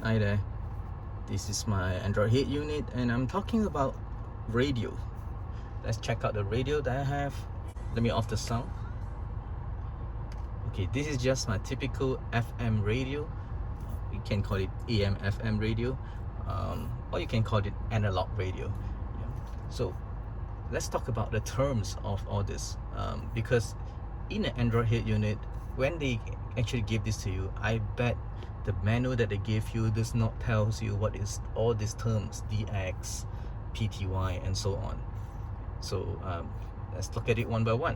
Hi there, this is my Android head unit and I'm talking about radio. Let's check out the radio that I have. Let me off the sound. Okay, this is just my typical FM radio. You can call it AM FM radio, or you can call it analog radio. Yeah. So let's talk about the terms of all this, because in an Android head unit, when they actually give this to you, I bet the manual that they give you does not tells you what is all these terms, DX, PTY, and so on. So let's look at it one by one.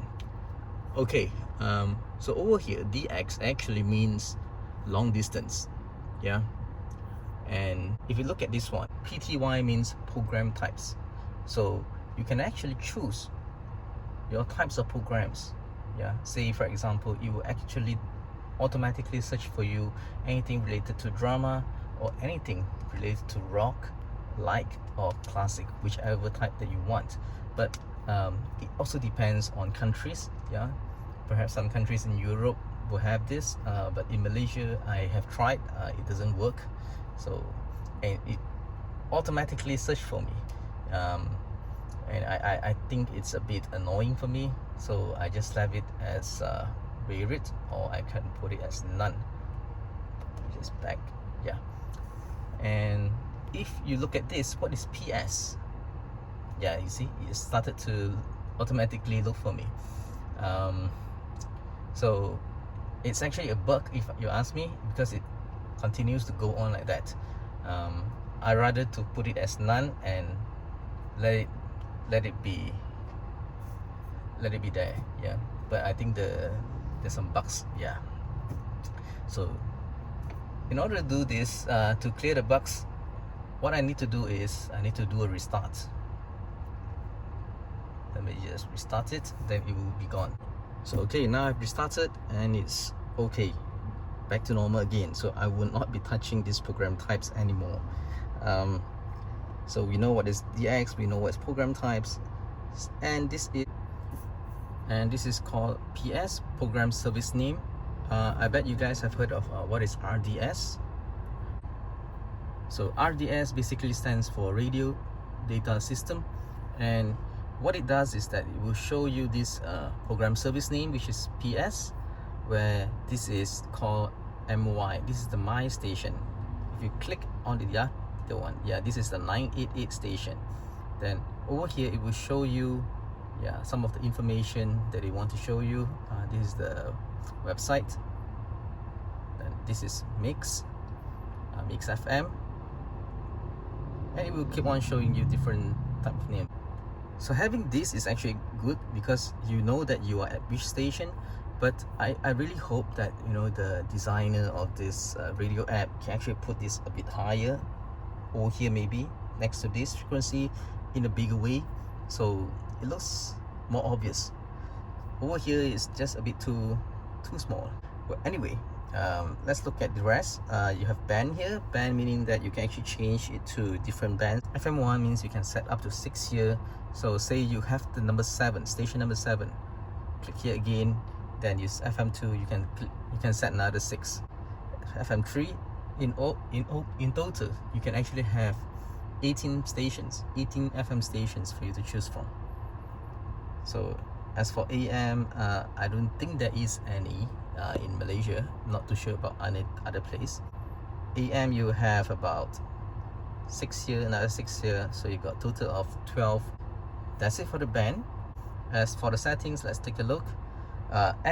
Okay, so over here, DX actually means long distance, yeah. And if you look at this one, PTY means program types. So you can actually choose your types of programs. Yeah, say for example, you will actually automatically search for you anything related to drama or anything related to rock, light, or classic, whichever type that you want. But it also depends on countries. Yeah, perhaps some countries in Europe will have this, but in Malaysia I have tried, it doesn't work. So, and it automatically search for me, and I think it's a bit annoying for me, so I just leave it as varied, or I can put it as none. Just back, yeah. And if you look at this, what is PS? Yeah, you see, it started to automatically look for me. So it's actually a bug if you ask me, because it continues to go on like that. I rather to put it as none and let it be there. Yeah, but I think there's some bugs. Yeah, so in order to do this, to clear the bugs, what I need to do is I need to do a restart. Let me just restart it, then it will be gone. So okay, now I've restarted and it's okay, back to normal again. So I will not be touching these program types anymore. So we know what is DX, we know what is program types, and this is called PS, program service name. I bet you guys have heard of what is RDS. So RDS basically stands for radio data system, and what it does is that it will show you this program service name, which is PS, where this is called MY. This is the My station. If you click on the one, yeah, this is the 988 station. Then over here it will show you, yeah, some of the information that they want to show you. This is the website. Then this is Mix FM, and it will keep on showing you different type of name. So having this is actually good because you know that you are at which station. But I really hope that, you know, the designer of this radio app can actually put this a bit higher, or here maybe next to this frequency in a bigger way, so it looks more obvious. Over here is just a bit too small. But anyway, let's look at the rest. You have band here, band meaning that you can actually change it to different bands. FM1 means you can set up to 6 here. So say you have the number 7, station number 7, click here again, then use FM2, you can set another 6. FM3, in total you can actually have 18 stations, 18 FM stations for you to choose from. So as for AM, I don't think there is any in Malaysia, not too sure about any other place. AM you have about 6 here, another 6 here, so you got total of 12. That's it for the band. As for the settings, let's take a look.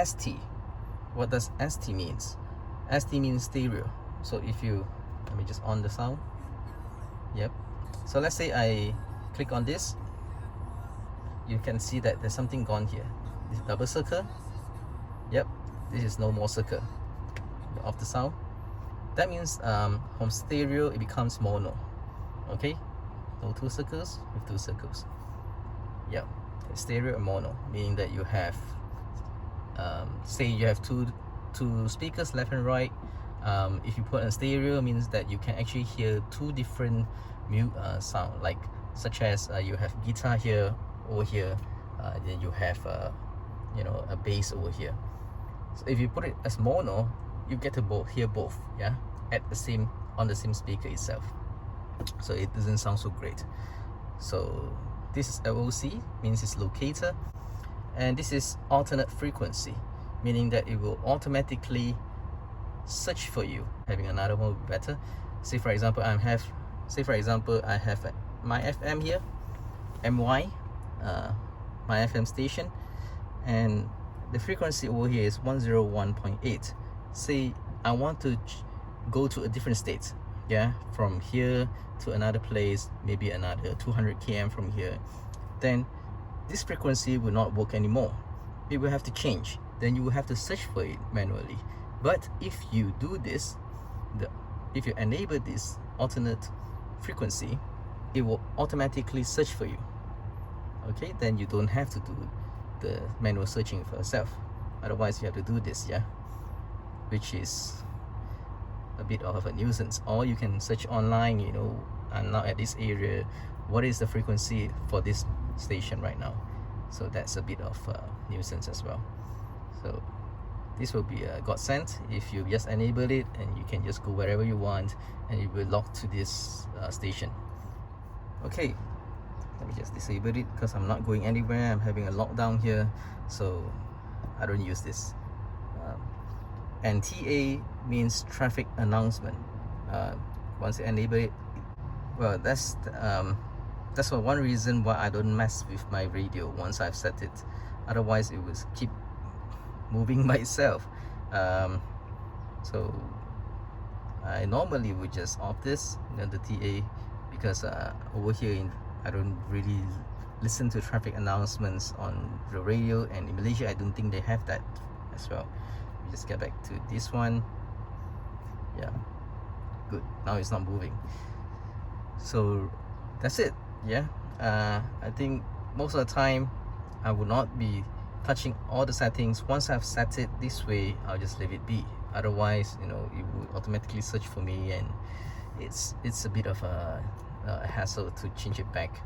ST, what does ST means? ST means stereo. So if you, let me just on the sound. Yep. So let's say I click on this, you can see that there's something gone here. This double circle. Yep, this is no more circle. Off the sound. That means from stereo it becomes mono. Okay, no 2 circles with 2 circles. Yeah, stereo and mono, meaning that you have say you have two speakers left and right. If you put on stereo, means that you can actually hear 2 different sound, like such as you have guitar here, over here, then you have a bass over here. So if you put it as mono, you get to hear both, yeah, at the same on the same speaker itself, so it doesn't sound so great. So this is LOC, means it's locator, and this is alternate frequency, meaning that it will automatically search for you. Having another one would be better. Say for example I have my FM here, MY, my FM station, and the frequency over here is 101.8. Say I want to go to a different state, yeah, from here to another place, maybe another 200 km from here, then this frequency will not work anymore. It will have to change. Then you will have to search for it manually. But if you do this, if you enable this alternate frequency, it will automatically search for you. Okay, then you don't have to do the manual searching for yourself. Otherwise you have to do this, yeah, which is a bit of a nuisance. Or you can search online, you know, I'm not at this area, what is the frequency for this station right now? So that's a bit of a nuisance as well. So this will be a godsend if you just enable it, and you can just go wherever you want and it will lock to this station. Okay, let me just disable it because I'm not going anywhere. I'm having a lockdown here, so I don't use this. And TA means traffic announcement. Once you enable it, well, that's one reason why I don't mess with my radio once I've set it. Otherwise it will keep moving by itself. So I normally would just off this, you know, the TA, because over here I don't really listen to traffic announcements on the radio, and in Malaysia I don't think they have that as well. We just get back to this one. Yeah, good, now it's not moving. So that's it, yeah. I think most of the time I will not be touching all the settings. Once I've set it this way, I'll just leave it be. Otherwise, you know, it will automatically search for me, and it's a bit of a hassle to change it back.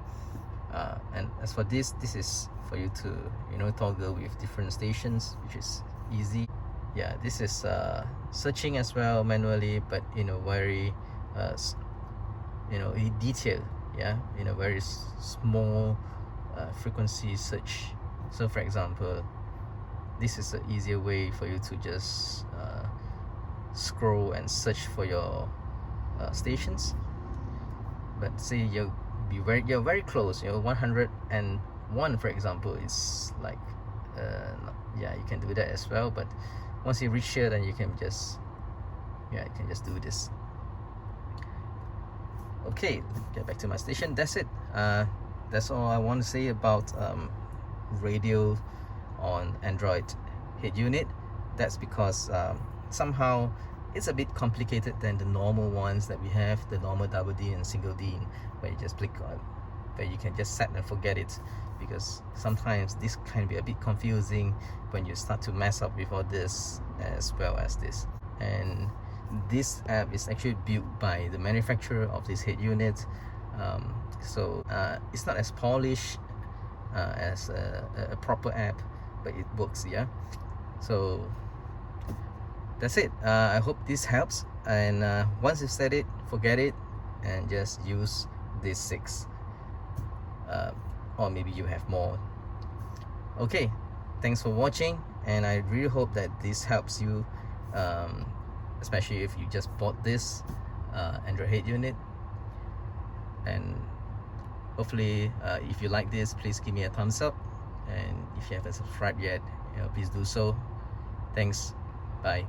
And as for this is for you to, you know, toggle with different stations, which is easy. Yeah, this is searching as well manually, but in a very you know, in detail, yeah, in a very small frequency search. So for example, this is an easier way for you to just scroll and search for your stations. But say you're very close, you know, 101 for example, is like yeah, you can do that as well. But once you reach here, then you can just do this. Okay, get back to my station. That's it. That's all I want to say about radio on Android head unit. That's because somehow it's a bit complicated than the normal ones that we have, the normal double D and single D, where you just click on, where you can just set and forget it, because sometimes this can be a bit confusing when you start to mess up with all this as well as this. And this app is actually built by the manufacturer of this head unit, so it's not as polished as a proper app, but it works, yeah. So that's it. I hope this helps, and once you set it, forget it and just use these 6, or maybe you have more. Okay, thanks for watching, and I really hope that this helps you, especially if you just bought this Android head unit. And hopefully if you like this, please give me a thumbs up, and if you haven't subscribed yet, you know, please do so. Thanks, bye.